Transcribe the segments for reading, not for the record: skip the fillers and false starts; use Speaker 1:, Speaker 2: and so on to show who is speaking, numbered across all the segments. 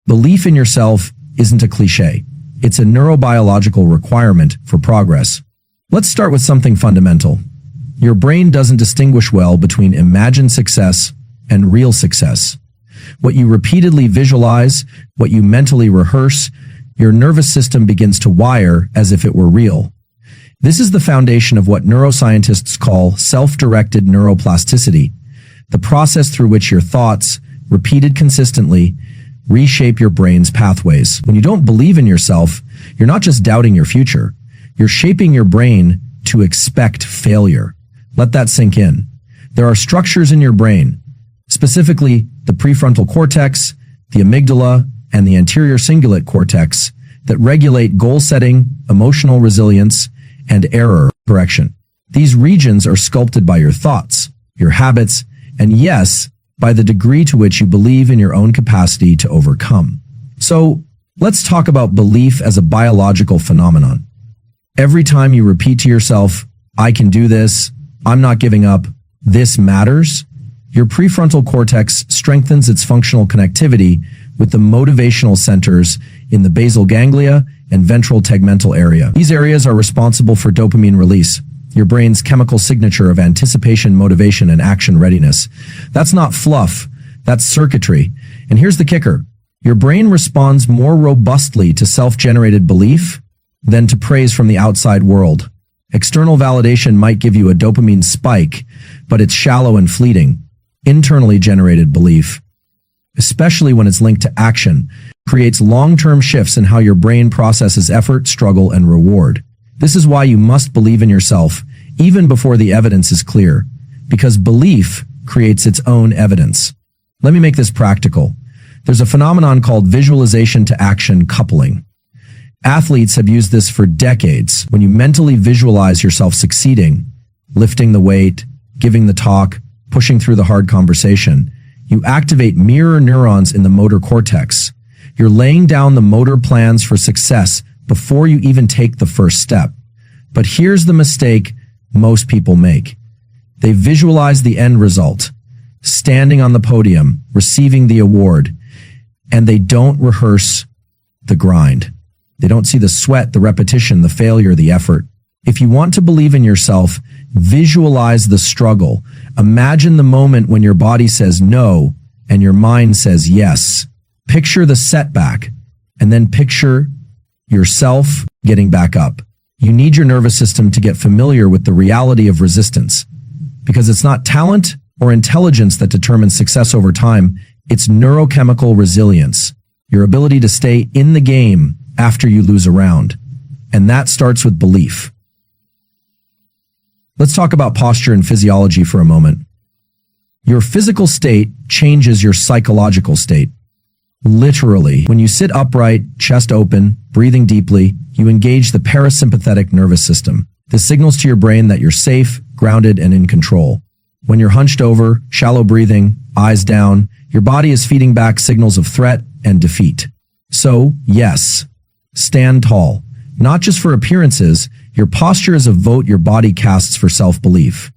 Speaker 1: Belief in yourself isn't a cliche. It's a neurobiological requirement for progress. Let's start with something fundamental. Your brain doesn't distinguish well between imagined success and real success. What you repeatedly visualize, what you mentally rehearse, your nervous system begins to wire as if it were real. This is the foundation of what neuroscientists call self-directed neuroplasticity, the process through which your thoughts, repeated consistently, reshape your brain's pathways. When you don't believe in yourself, you're not just doubting your future, you're shaping your brain to expect failure. Let that sink in. There are structures in your brain, specifically the prefrontal cortex, the amygdala, and the anterior cingulate cortex, that regulate goal setting, emotional resilience, and error correction. These regions are sculpted by your thoughts, your habits, and yes, by the degree to which you believe in your own capacity to overcome. So, let's talk about belief as a biological phenomenon. Every time you repeat to yourself, "I can do this," "I'm not giving up," "this matters," your prefrontal cortex strengthens its functional connectivity with the motivational centers in the basal ganglia and ventral tegmental area. These areas are responsible for dopamine release, your brain's chemical signature of anticipation, motivation, and action readiness. That's not fluff, that's circuitry. And here's the kicker. Your brain responds more robustly to self-generated belief than to praise from the outside world. External validation might give you a dopamine spike, but it's shallow and fleeting. Internally generated belief, especially when it's linked to action, creates long-term shifts in how your brain processes effort, struggle, and reward. This is why you must believe in yourself, even before the evidence is clear, because belief creates its own evidence. Let me make this practical. There's a phenomenon called visualization to action coupling. Athletes have used this for decades. When you mentally visualize yourself succeeding, lifting the weight, giving the talk, pushing through the hard conversation, you activate mirror neurons in the motor cortex. You're laying down the motor plans for success before you even take the first step. But here's the mistake most people make. They visualize the end result, standing on the podium, receiving the award, and they don't rehearse the grind. They don't see the sweat, the repetition, the failure, the effort. If you want to believe in yourself, visualize the struggle. Imagine the moment when your body says no and your mind says yes. Picture the setback and then picture yourself getting back up. You need your nervous system to get familiar with the reality of resistance, because it's not talent or intelligence that determines success over time. It's neurochemical resilience, your ability to stay in the game after you lose a round. And that starts with belief. Let's talk about posture and physiology for a moment. Your physical state changes your psychological state. Literally, when you sit upright, chest open, breathing deeply, you engage the parasympathetic nervous system. This signals to your brain that you're safe, grounded, and in control. When you're hunched over, shallow breathing, eyes down, your body is feeding back signals of threat and defeat. So, yes, stand tall. Not just for appearances, your posture is a vote your body casts for self-belief.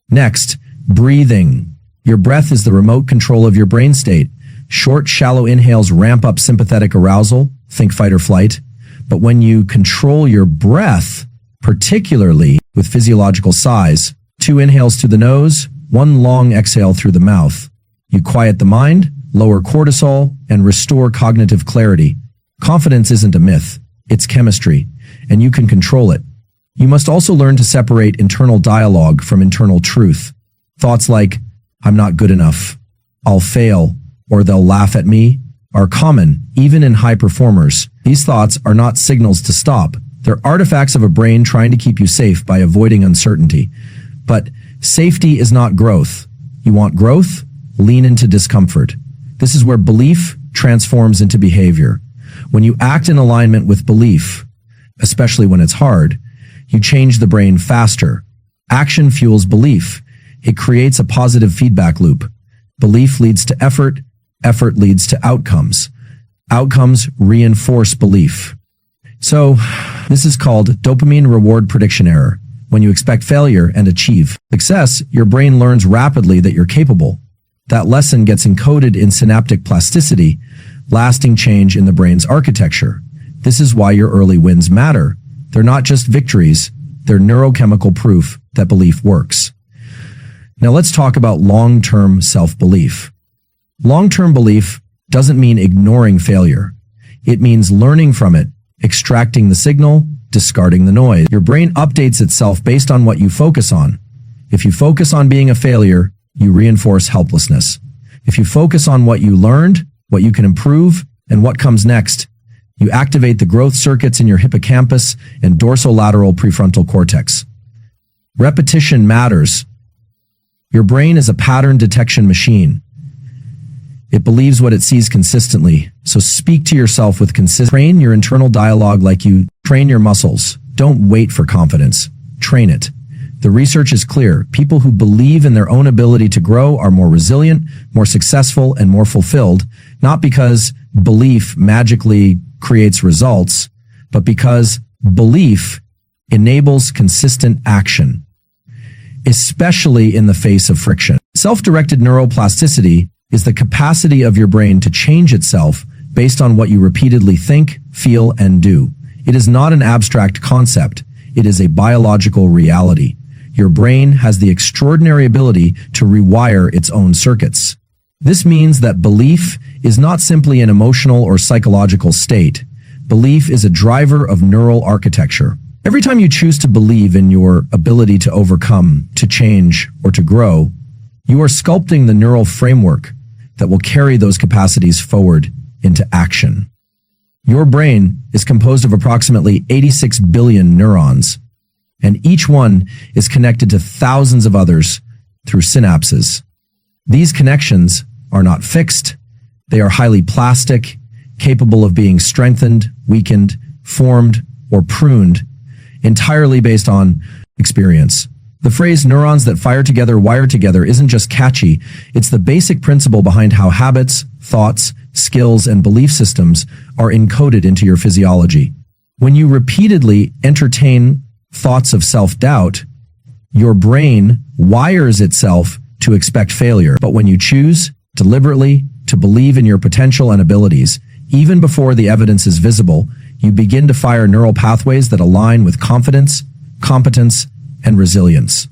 Speaker 1: Next, breathing. Your breath is the remote control of your brain state. Short, shallow inhales ramp up sympathetic arousal, think fight or flight. But when you control your breath, particularly with physiological sighs, 2 inhales to the nose, 1 long exhale through the mouth, you quiet the mind, lower cortisol, and restore cognitive clarity. Confidence isn't a myth, it's chemistry, and you can control it. You must also learn to separate internal dialogue from internal truth. Thoughts like, "I'm not good enough," "I'll fail," or "they'll laugh at me," are common, even in high performers. These thoughts are not signals to stop. They're artifacts of a brain trying to keep you safe by avoiding uncertainty. But safety is not growth. You want growth? Lean into discomfort. This is where belief transforms into behavior. When you act in alignment with belief, especially when it's hard, you change the brain faster. Action fuels belief. It creates a positive feedback loop. Belief leads to effort. Effort leads to outcomes. Outcomes reinforce belief. So, this is called dopamine reward prediction error. When you expect failure and achieve success, your brain learns rapidly that you're capable. That lesson gets encoded in synaptic plasticity, lasting change in the brain's architecture. This is why your early wins matter. They're not just victories, they're neurochemical proof that belief works. Now let's talk about long-term self-belief. Long-term belief doesn't mean ignoring failure. It means learning from it, extracting the signal, discarding the noise. Your brain updates itself based on what you focus on. If you focus on being a failure, you reinforce helplessness. If you focus on what you learned, what you can improve, and what comes next, you activate the growth circuits in your hippocampus and dorsolateral prefrontal cortex. Repetition matters. Your brain is a pattern detection machine. It believes what it sees consistently, so speak to yourself with consistency. Train your internal dialogue like you train your muscles. Don't wait for confidence. Train it. The research is clear. People who believe in their own ability to grow are more resilient, more successful, and more fulfilled, not because belief magically creates results, but because belief enables consistent action, especially in the face of friction. Self-directed neuroplasticity is the capacity of your brain to change itself based on what you repeatedly think, feel, and do. It is not an abstract concept. It is a biological reality. Your brain has the extraordinary ability to rewire its own circuits. This means that belief is not simply an emotional or psychological state. Belief is a driver of neural architecture. Every time you choose to believe in your ability to overcome, to change, or to grow, you are sculpting the neural framework that will carry those capacities forward into action. Your brain is composed of approximately 86 billion neurons, and each one is connected to thousands of others through synapses. These connections are not fixed. They are highly plastic, capable of being strengthened, weakened, formed, or pruned, entirely based on experience. The phrase neurons that fire together, wire together isn't just catchy, it's the basic principle behind how habits, thoughts, skills, and belief systems are encoded into your physiology. When you repeatedly entertain thoughts of self-doubt, your brain wires itself to expect failure. But when you choose, deliberately, to believe in your potential and abilities, even before the evidence is visible, you begin to fire neural pathways that align with confidence, competence, and resilience.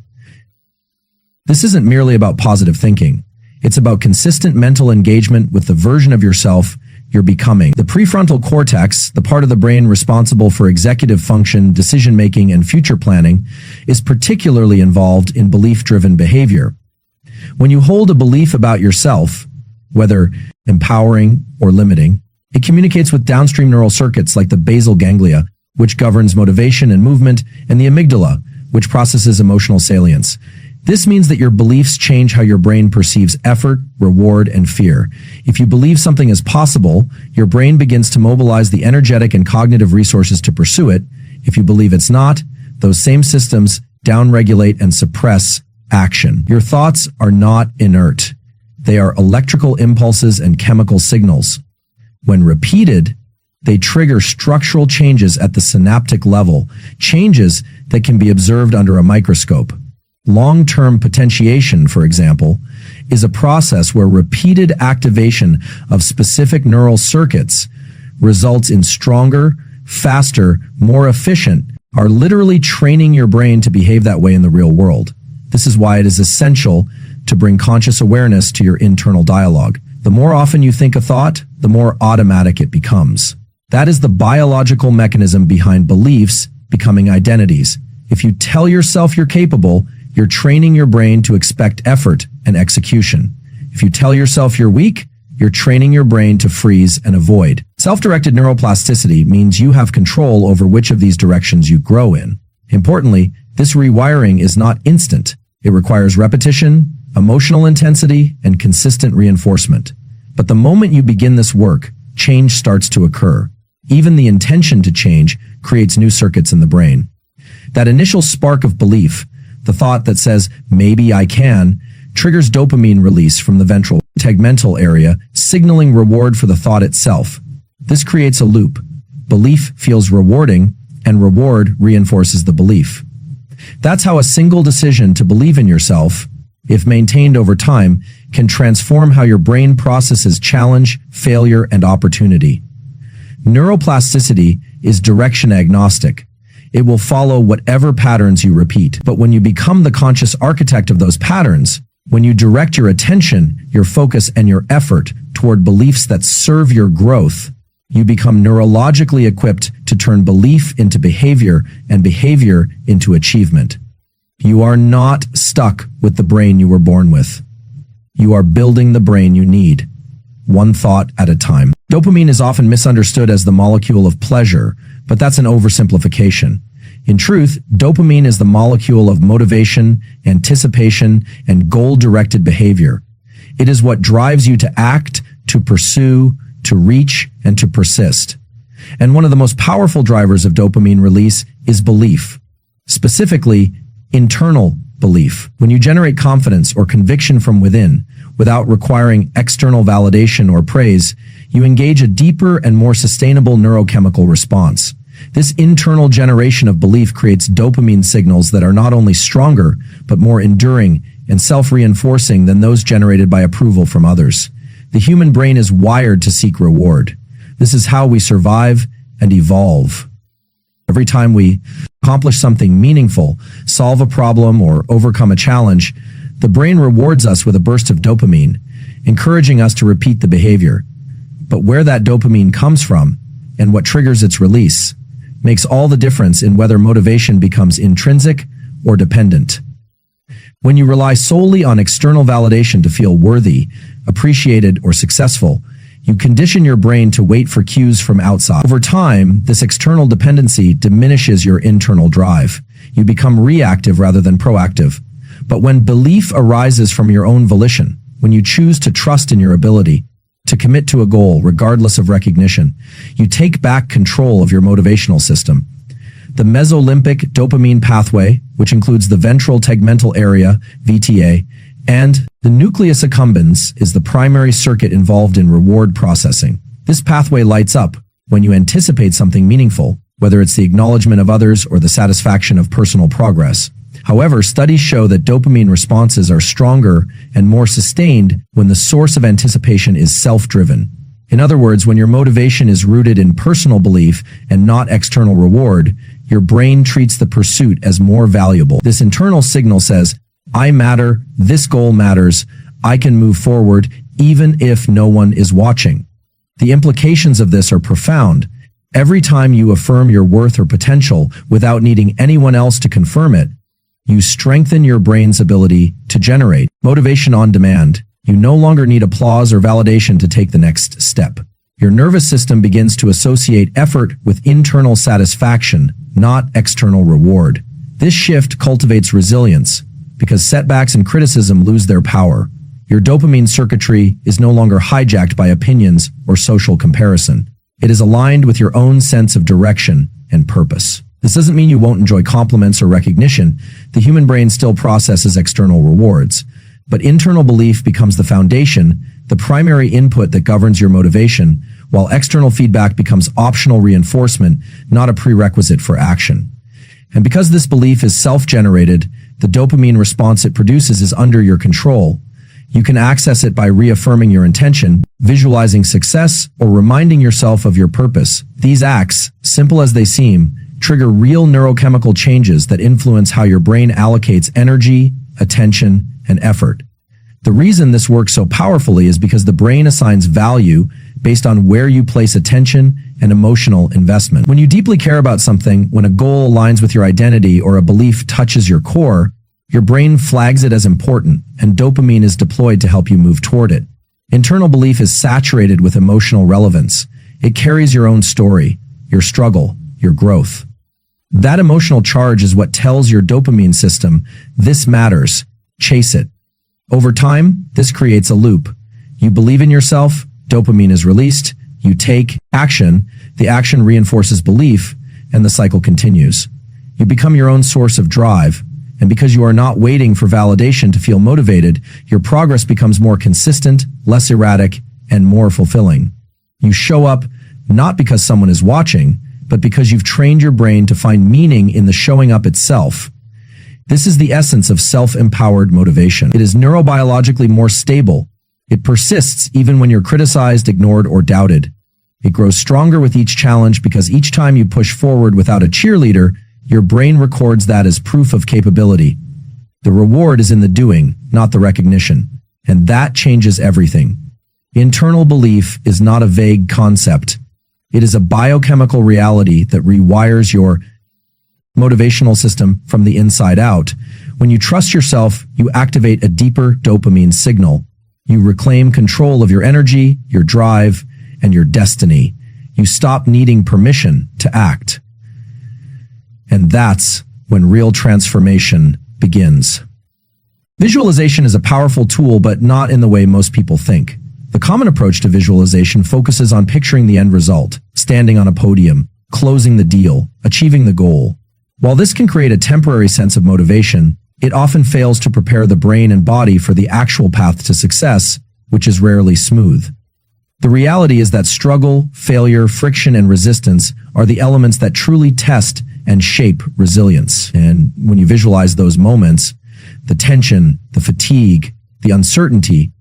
Speaker 1: This isn't merely about positive thinking. It's about consistent mental engagement with the version of yourself you're becoming. The prefrontal cortex, the part of the brain responsible for executive function, decision-making, and future planning, is particularly involved in belief-driven behavior. When you hold a belief about yourself, whether empowering or limiting, it communicates with downstream neural circuits like the basal ganglia, which governs motivation and movement, and the amygdala, which processes emotional salience. This means that your beliefs change how your brain perceives effort, reward, and fear. If you believe something is possible, your brain begins to mobilize the energetic and cognitive resources to pursue it. If you believe it's not, those same systems downregulate and suppress action. Your thoughts are not inert. They are electrical impulses and chemical signals. When repeated, they trigger structural changes at the synaptic level, changes that can be observed under a microscope. Long-term potentiation, for example, is a process where repeated activation of specific neural circuits results in stronger, faster, more efficient, are literally training your brain to behave that way in the real world. This is why it is essential to bring conscious awareness to your internal dialogue. The more often you think a thought, the more automatic it becomes. That is the biological mechanism behind beliefs becoming identities. If you tell yourself you're capable, you're training your brain to expect effort and execution. If you tell yourself you're weak, you're training your brain to freeze and avoid. Self-directed neuroplasticity means you have control over which of these directions you grow in. Importantly, this rewiring is not instant. It requires repetition, emotional intensity, and consistent reinforcement. But the moment you begin this work, change starts to occur. Even the intention to change creates new circuits in the brain. That initial spark of belief, the thought that says, maybe I can, triggers dopamine release from the ventral tegmental area, signaling reward for the thought itself. This creates a loop. Belief feels rewarding, and reward reinforces the belief. That's how a single decision to believe in yourself, if maintained over time, can transform how your brain processes challenge, failure, and opportunity. Neuroplasticity is direction agnostic. It will follow whatever patterns you repeat. But when you become the conscious architect of those patterns, when you direct your attention, your focus, and your effort toward beliefs that serve your growth, you become neurologically equipped to turn belief into behavior and behavior into achievement. You are not stuck with the brain you were born with. You are building the brain you need, one thought at a time. Dopamine is often misunderstood as the molecule of pleasure, but that's an oversimplification. In truth, dopamine is the molecule of motivation, anticipation, and goal-directed behavior. It is what drives you to act, to pursue, to reach, and to persist. And one of the most powerful drivers of dopamine release is belief. Specifically, internal belief. When you generate confidence or conviction from within, without requiring external validation or praise, you engage a deeper and more sustainable neurochemical response. This internal generation of belief creates dopamine signals that are not only stronger, but more enduring and self-reinforcing than those generated by approval from others. The human brain is wired to seek reward. This is how we survive and evolve. Every time we accomplish something meaningful, solve a problem, or overcome a challenge, the brain rewards us with a burst of dopamine, encouraging us to repeat the behavior. But where that dopamine comes from and what triggers its release makes all the difference in whether motivation becomes intrinsic or dependent. When you rely solely on external validation to feel worthy, appreciated, or successful, you condition your brain to wait for cues from outside. Over time, this external dependency diminishes your internal drive. You become reactive rather than proactive. But when belief arises from your own volition, when you choose to trust in your ability to commit to a goal regardless of recognition, you take back control of your motivational system. The mesolimbic dopamine pathway, which includes the ventral tegmental area, VTA, and the nucleus accumbens, is the primary circuit involved in reward processing. This pathway lights up when you anticipate something meaningful, whether it's the acknowledgement of others or the satisfaction of personal progress. However, studies show that dopamine responses are stronger and more sustained when the source of anticipation is self-driven. In other words, when your motivation is rooted in personal belief and not external reward, your brain treats the pursuit as more valuable. This internal signal says, I matter, this goal matters, I can move forward even if no one is watching. The implications of this are profound. Every time you affirm your worth or potential without needing anyone else to confirm it, you strengthen your brain's ability to generate motivation on demand. You no longer need applause or validation to take the next step. Your nervous system begins to associate effort with internal satisfaction, not external reward. This shift cultivates resilience, because setbacks and criticism lose their power. Your dopamine circuitry is no longer hijacked by opinions or social comparison. It is aligned with your own sense of direction and purpose. This doesn't mean you won't enjoy compliments or recognition. The human brain still processes external rewards. But internal belief becomes the foundation, the primary input that governs your motivation, while external feedback becomes optional reinforcement, not a prerequisite for action. And because this belief is self-generated, the dopamine response it produces is under your control. You can access it by reaffirming your intention, visualizing success, or reminding yourself of your purpose. These acts, simple as they seem, trigger real neurochemical changes that influence how your brain allocates energy, attention, and effort. The reason this works so powerfully is because the brain assigns value based on where you place attention and emotional investment. When you deeply care about something, when a goal aligns with your identity or a belief touches your core, your brain flags it as important, and dopamine is deployed to help you move toward it. Internal belief is saturated with emotional relevance. It carries your own story, your struggle, your growth. That emotional charge is what tells your dopamine system, this matters, chase it. Over time, this creates a loop. You believe in yourself, dopamine is released, you take action, the action reinforces belief, and the cycle continues. You become your own source of drive, and because you are not waiting for validation to feel motivated, your progress becomes more consistent, less erratic, and more fulfilling. You show up not because someone is watching, but because you've trained your brain to find meaning in the showing up itself. This is the essence of self-empowered motivation. It is neurobiologically more stable. It persists even when you're criticized, ignored, or doubted. It grows stronger with each challenge because each time you push forward without a cheerleader, your brain records that as proof of capability. The reward is in the doing, not the recognition. And that changes everything. Internal belief is not a vague concept. It is a biochemical reality that rewires your motivational system from the inside out. When you trust yourself, you activate a deeper dopamine signal. You reclaim control of your energy, your drive, and your destiny. You stop needing permission to act. And that's when real transformation begins. Visualization is a powerful tool, but not in the way most people think. The common approach to visualization focuses on picturing the end result, standing on a podium, closing the deal, achieving the goal. While this can create a temporary sense of motivation, it often fails to prepare the brain and body for the actual path to success, which is rarely smooth. The reality is that struggle, failure, friction, and resistance are the elements that truly test and shape resilience. And when you visualize those moments, the tension, the fatigue, the uncertainty,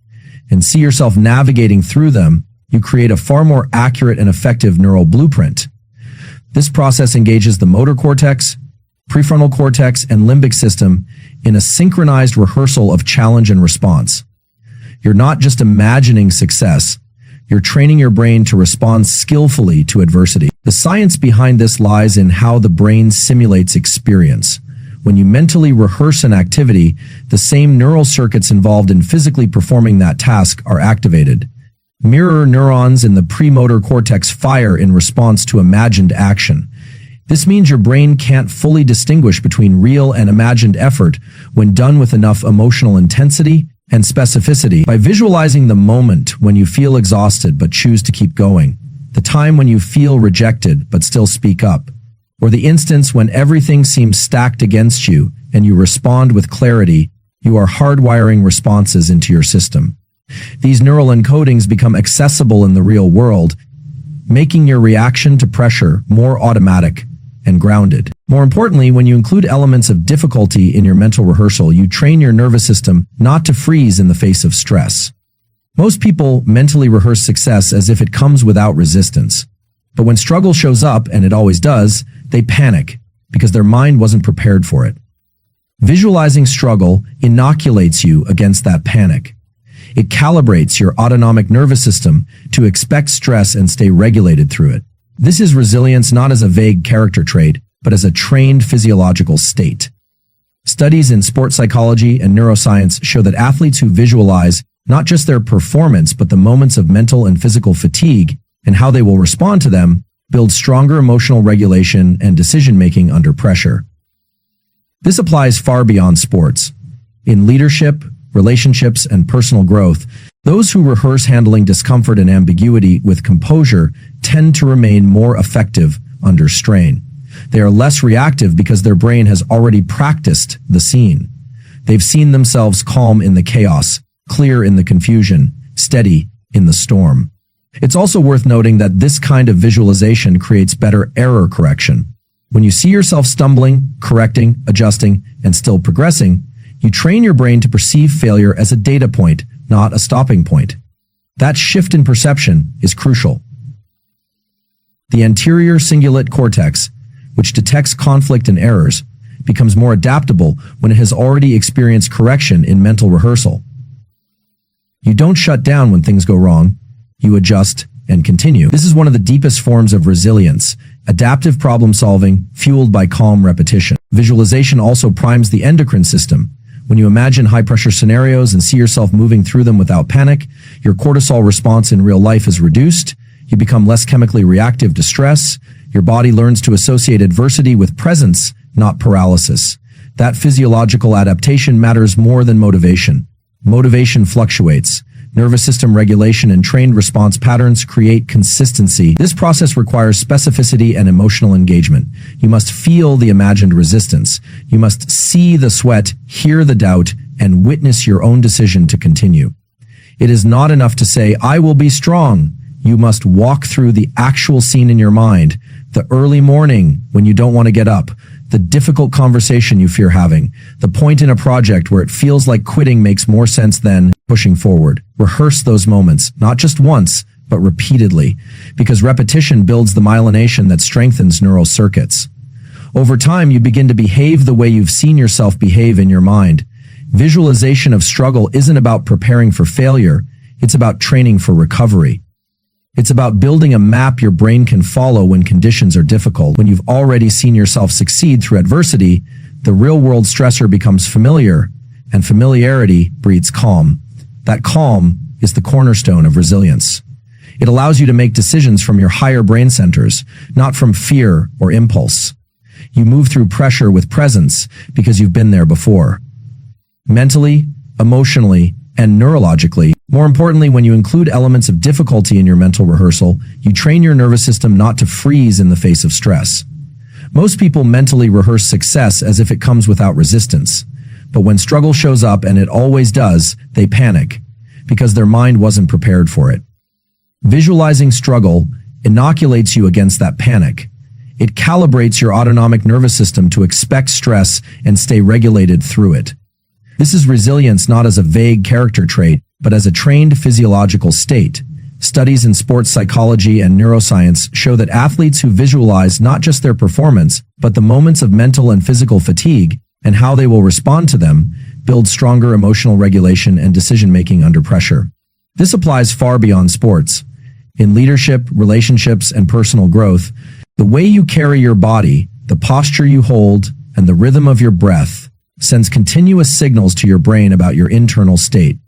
Speaker 1: and see yourself navigating through them, you create a far more accurate and effective neural blueprint. This process engages the motor cortex, prefrontal cortex, and limbic system in a synchronized rehearsal of challenge and response. You're not just imagining success, you're training your brain to respond skillfully to adversity. The science behind this lies in how the brain simulates experience. When you mentally rehearse an activity, the same neural circuits involved in physically performing that task are activated. Mirror neurons in the premotor cortex fire in response to imagined action. This means your brain can't fully distinguish between real and imagined effort when done with enough emotional intensity and specificity. By visualizing the moment when you feel exhausted but choose to keep going, the time when you feel rejected but still speak up, or the instance when everything seems stacked against you and you respond with clarity, you are hardwiring responses into your system. These neural encodings become accessible in the real world, making your reaction to pressure more automatic and grounded. More importantly, when you include elements of difficulty in your mental rehearsal, you train your nervous system not to freeze in the face of stress. Most people mentally rehearse success as if it comes without resistance. But when struggle shows up, and it always does, they panic because their mind wasn't prepared for it. Visualizing struggle inoculates you against that panic. It calibrates your autonomic nervous system to expect stress and stay regulated through it. This is resilience not as a vague character trait, but as a trained physiological state. Studies in sports psychology and neuroscience show that athletes who visualize not just their performance, but the moments of mental and physical fatigue and how they will respond to them, build stronger emotional regulation and decision-making under pressure. This applies far beyond sports. In leadership, relationships, and personal growth, those who rehearse handling discomfort and ambiguity with composure tend to remain more effective under strain. They are less reactive because their brain has already practiced the scene. They've seen themselves calm in the chaos, clear in the confusion, steady in the storm. It's also worth noting that this kind of visualization creates better error correction. When you see yourself stumbling, correcting, adjusting, and still progressing, you train your brain to perceive failure as a data point, not a stopping point. That shift in perception is crucial. The anterior cingulate cortex, which detects conflict and errors, becomes more adaptable when it has already experienced correction in mental rehearsal. You don't shut down when things go wrong. You adjust and continue. This is one of the deepest forms of resilience, adaptive problem solving fueled by calm repetition. Visualization also primes the endocrine system. When you imagine high-pressure scenarios and see yourself moving through them without panic, your cortisol response in real life is reduced. You become less chemically reactive to stress. Your body learns to associate adversity with presence, not paralysis. That physiological adaptation matters more than motivation. Motivation fluctuates. Nervous system regulation and trained response patterns create consistency. This process requires specificity and emotional engagement. You must feel the imagined resistance. You must see the sweat, hear the doubt, and witness your own decision to continue. It is not enough to say, "I will be strong." You must walk through the actual scene in your mind. The early morning when you don't want to get up. the difficult conversation you fear having, the point in a project where it feels like quitting makes more sense than pushing forward. Rehearse those moments, not just once, but repeatedly, because repetition builds the myelination that strengthens neural circuits. Over time, you begin to behave the way you've seen yourself behave in your mind. Visualization of struggle isn't about preparing for failure, it's about training for recovery. It's about building a map your brain can follow when conditions are difficult. When you've already seen yourself succeed through adversity, the real-world stressor becomes familiar, and familiarity breeds calm. That calm is the cornerstone of resilience. It allows you to make decisions from your higher brain centers, not from fear or impulse. You move through pressure with presence because you've been there before. Mentally, emotionally, and neurologically, more importantly, when you include elements of difficulty in your mental rehearsal, you train your nervous system not to freeze in the face of stress. Most people mentally rehearse success as if it comes without resistance. But when struggle shows up, and it always does, they panic because their mind wasn't prepared for it. Visualizing struggle inoculates you against that panic. It calibrates your autonomic nervous system to expect stress and stay regulated through it. This is resilience not as a vague character trait, but as a trained physiological state. Studies in sports psychology and neuroscience show that athletes who visualize not just their performance, but the moments of mental and physical fatigue and how they will respond to them, build stronger emotional regulation and decision-making under pressure. This applies far beyond sports. In leadership, relationships, and personal growth, the way you carry your body, the posture you hold, and the rhythm of your breath sends continuous signals to your brain about your internal state.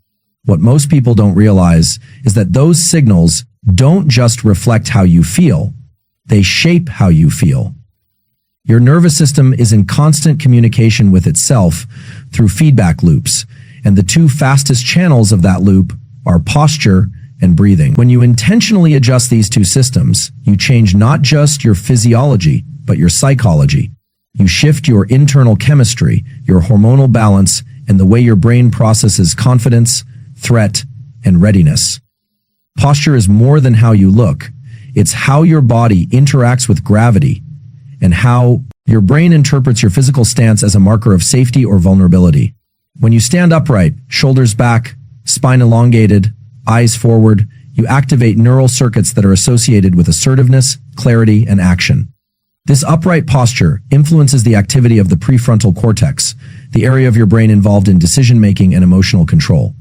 Speaker 1: What most people don't realize is that those signals don't just reflect how you feel, they shape how you feel. Your nervous system is in constant communication with itself through feedback loops, and the two fastest channels of that loop are posture and breathing. When you intentionally adjust these two systems, you change not just your physiology, but your psychology. You shift your internal chemistry, your hormonal balance, and the way your brain processes confidence, threat, and readiness. Posture is more than how you look. It's how your body interacts with gravity and how your brain interprets your physical stance as a marker of safety or vulnerability. When you stand upright, shoulders back, spine elongated, eyes forward, you activate neural circuits that are associated with assertiveness, clarity, and action. This upright posture influences the activity of the prefrontal cortex, the area of your brain involved in decision-making and emotional control.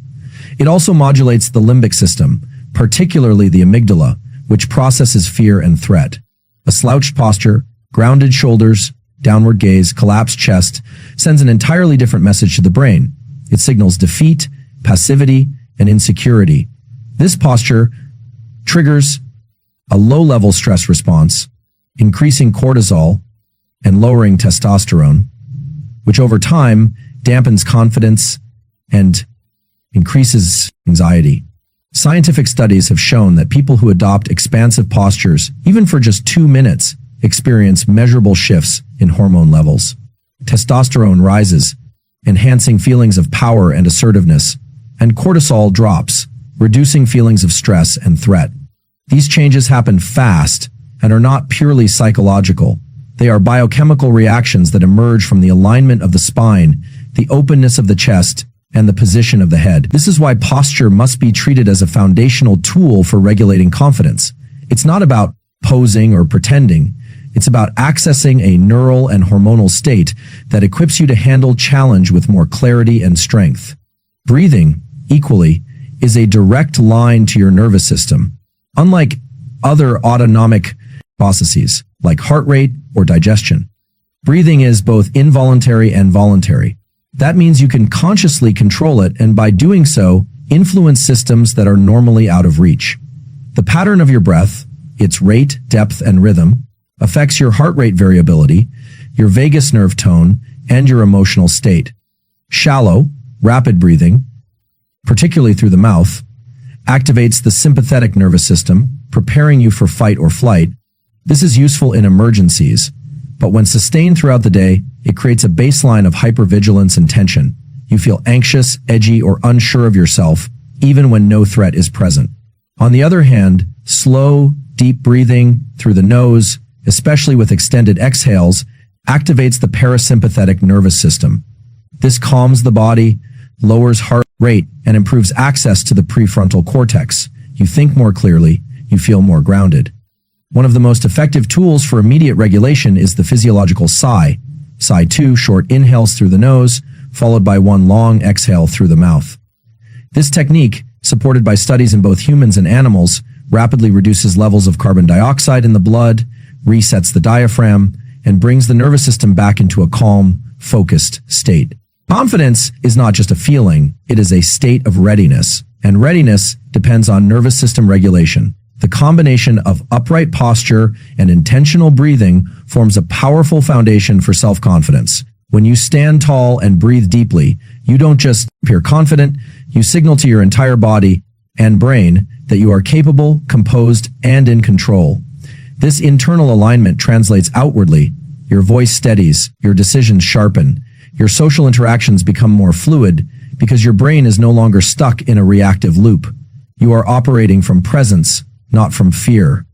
Speaker 1: It also modulates the limbic system, particularly the amygdala, which processes fear and threat. A slouched posture, grounded shoulders, downward gaze, collapsed chest sends an entirely different message to the brain. It signals defeat, passivity, and insecurity. This posture triggers a low-level stress response, increasing cortisol and lowering testosterone, which over time dampens confidence and increases anxiety. Scientific studies have shown that people who adopt expansive postures, even for just 2 minutes, experience measurable shifts in hormone levels. Testosterone rises, enhancing feelings of power and assertiveness, and cortisol drops, reducing feelings of stress and threat. These changes happen fast and are not purely psychological. They are biochemical reactions that emerge from the alignment of the spine, the openness of the chest, and the position of the head. This is why posture must be treated as a foundational tool for regulating confidence. It's not about posing or pretending. It's about accessing a neural and hormonal state that equips you to handle challenge with more clarity and strength. Breathing, equally, is a direct line to your nervous system. Unlike other autonomic processes, like heart rate or digestion, breathing is both involuntary and voluntary. That means you can consciously control it, and by doing so, influence systems that are normally out of reach. The pattern of your breath, its rate, depth, and rhythm, affects your heart rate variability, your vagus nerve tone, and your emotional state. Shallow, rapid breathing, particularly through the mouth, activates the sympathetic nervous system, preparing you for fight or flight. This is useful in emergencies, but when sustained throughout the day, it creates a baseline of hypervigilance and tension. You feel anxious, edgy, or unsure of yourself, even when no threat is present. On the other hand, slow, deep breathing through the nose, especially with extended exhales, activates the parasympathetic nervous system. This calms the body, lowers heart rate, and improves access to the prefrontal cortex. You think more clearly, you feel more grounded. One of the most effective tools for immediate regulation is the physiological sigh. Sigh 2, short inhales through the nose, followed by one long exhale through the mouth. This technique, supported by studies in both humans and animals, rapidly reduces levels of carbon dioxide in the blood, resets the diaphragm, and brings the nervous system back into a calm, focused state. Confidence is not just a feeling, it is a state of readiness, and readiness depends on nervous system regulation. The combination of upright posture and intentional breathing forms a powerful foundation for self-confidence. When you stand tall and breathe deeply, you don't just appear confident, you signal to your entire body and brain that you are capable, composed, and in control. This internal alignment translates outwardly. Your voice steadies, your decisions sharpen, your social interactions become more fluid because your brain is no longer stuck in a reactive loop. You are operating from presence, not from fear.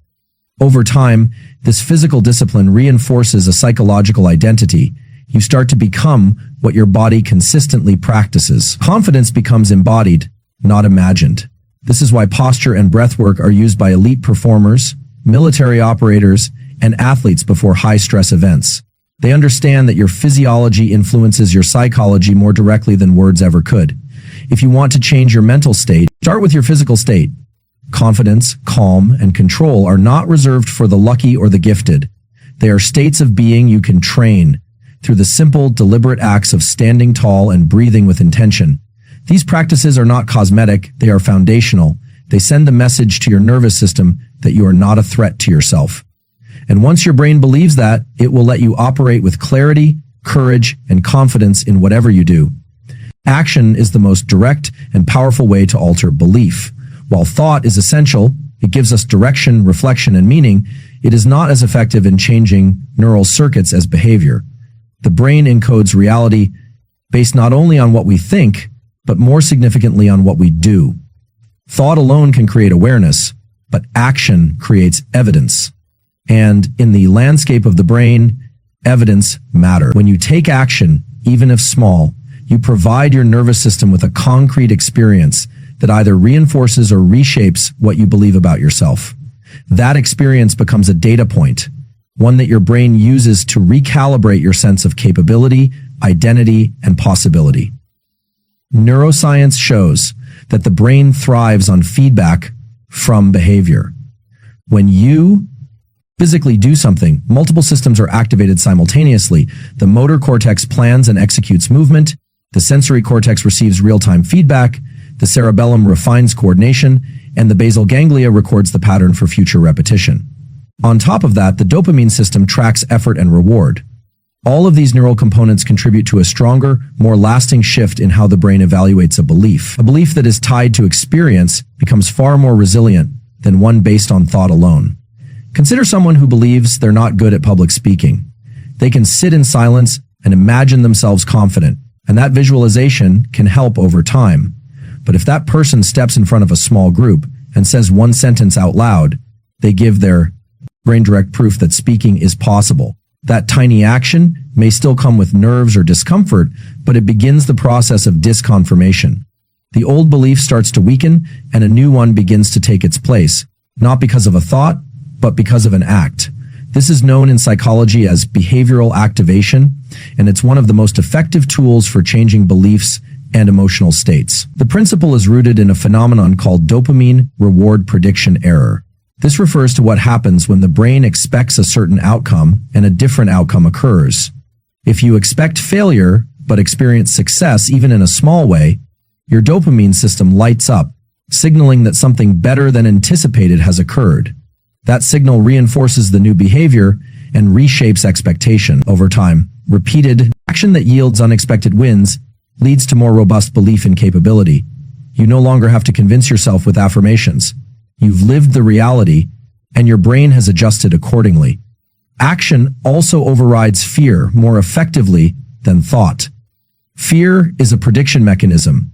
Speaker 1: Over time, this physical discipline reinforces a psychological identity. You start to become what your body consistently practices. Confidence becomes embodied, not imagined. This is why posture and breath work are used by elite performers, military operators, and athletes before high-stress events. They understand that your physiology influences your psychology more directly than words ever could. If you want to change your mental state, start with your physical state. Confidence, calm, and control are not reserved for the lucky or the gifted. They are states of being you can train through the simple, deliberate acts of standing tall and breathing with intention. These practices are not cosmetic, they are foundational. They send the message to your nervous system that you are not a threat to yourself. And once your brain believes that, it will let you operate with clarity, courage, and confidence in whatever you do. Action is the most direct and powerful way to alter belief. While thought is essential, it gives us direction, reflection, and meaning, it is not as effective in changing neural circuits as behavior. The brain encodes reality based not only on what we think, but more significantly on what we do. Thought alone can create awareness, but action creates evidence. And in the landscape of the brain, evidence matters. When you take action, even if small, you provide your nervous system with a concrete experience that either reinforces or reshapes what you believe about yourself. That experience becomes a data point, one that your brain uses to recalibrate your sense of capability, identity, and possibility. Neuroscience shows that the brain thrives on feedback from behavior. When you physically do something, multiple systems are activated simultaneously. The motor cortex plans and executes movement, the sensory cortex receives real-time feedback, the cerebellum refines coordination, and the basal ganglia records the pattern for future repetition. On top of that, the dopamine system tracks effort and reward. All of these neural components contribute to a stronger, more lasting shift in how the brain evaluates a belief. A belief that is tied to experience becomes far more resilient than one based on thought alone. Consider someone who believes they're not good at public speaking. They can sit in silence and imagine themselves confident, and that visualization can help over time. But if that person steps in front of a small group and says one sentence out loud, they give their brain direct proof that speaking is possible. That tiny action may still come with nerves or discomfort, but it begins the process of disconfirmation. The old belief starts to weaken and a new one begins to take its place, not because of a thought, but because of an act. This is known in psychology as behavioral activation, and it's one of the most effective tools for changing beliefs and emotional states. The principle is rooted in a phenomenon called dopamine reward prediction error. This refers to what happens when the brain expects a certain outcome and a different outcome occurs. If you expect failure but experience success even in a small way, your dopamine system lights up, signaling that something better than anticipated has occurred. That signal reinforces the new behavior and reshapes expectation. Over time, repeated action that yields unexpected wins leads to more robust belief in capability. You no longer have to convince yourself with affirmations. You've lived the reality, and your brain has adjusted accordingly. Action also overrides fear more effectively than thought. Fear is a prediction mechanism,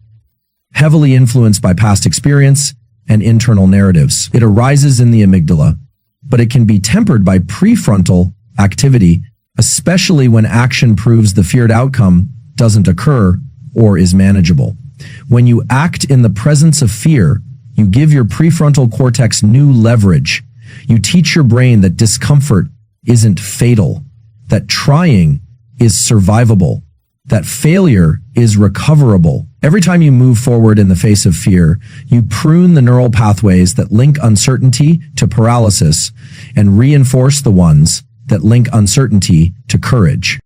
Speaker 1: heavily influenced by past experience and internal narratives. It arises in the amygdala, but it can be tempered by prefrontal activity especially when action proves the feared outcome doesn't occur or is manageable. When you act in the presence of fear, you give your prefrontal cortex new leverage. You teach your brain that discomfort isn't fatal, that trying is survivable, that failure is recoverable. Every time you move forward in the face of fear, you prune the neural pathways that link uncertainty to paralysis and reinforce the ones that link uncertainty to courage.